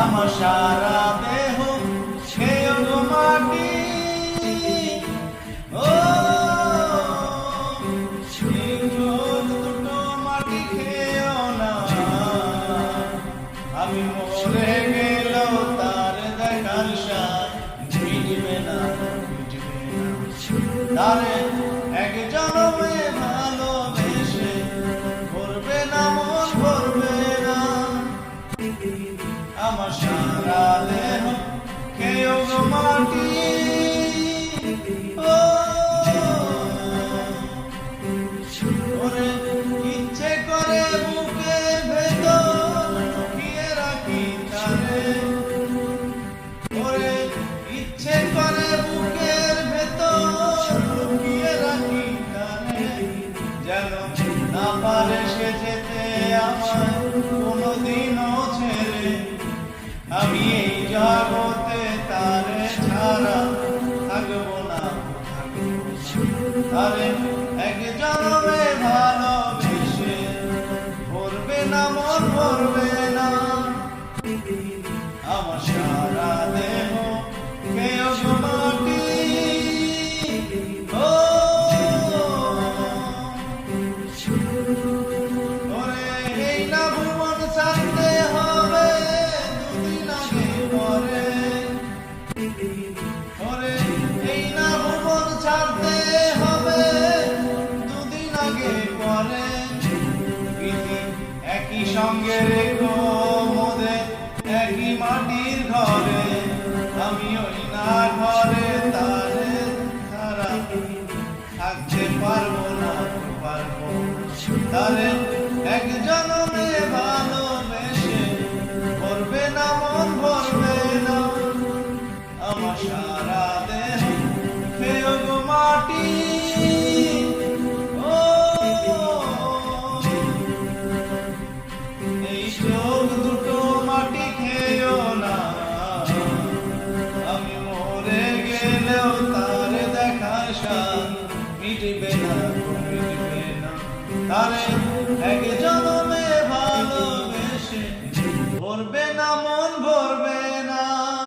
আমার সারা দেহ খেয়ে গো মাটি, ও দুটো মাটি খেয়েও না। আমি মরে গেলেও তার দেখার স্বাদ মিটবে না, মিটবে না। তারে এক জনমে ভালোবেসে ভরবে না মন, ভরবে না। আমার সারা দেহ খেয়েও গো মাটি, ও ওরে ইচ্ছে করে বুকের ভেতর লুকিয়ে রাখি তারে, ওরে ইচ্ছে করে বুকের ভেতর লুকিয়ে রাখি তারে, যেন না পারে সে যেতে আমার কোনোদিনও ছেড়ে। আমি এই জগতে তারে ছাড়া থাকবো না, তারে এক জনমে ভালোবেসে ভরবে না মন, ভরবে না। আমার সারা দেহ খেয়েও গো মাটি, ও ওরে এই না ভুবন ছাড়তে হবে দুদিন আগে পরে, ওরে এই না ভুবন ছাড়তে হবে দুদিন আগে পরে। একই সঙ্গে রেখো মোদের একই মাটির ঘরে, আমি ওই না ঘরে তারে ছাড়া থাকতে পারবো না, পারবো তারে এক জনমে ভালোবেসে ভরবে না মন, ভরবে না। আমার সারা দেহ খেয়েও গো মাটি, ও এই চোখ দুটো মাটি খেয়েও না। আমি মরে গেলেও তার দেখা স্বাদ মিটবে না, মিটবে না। তারে এক জনমে ভালোবেসে ভরবে না মন,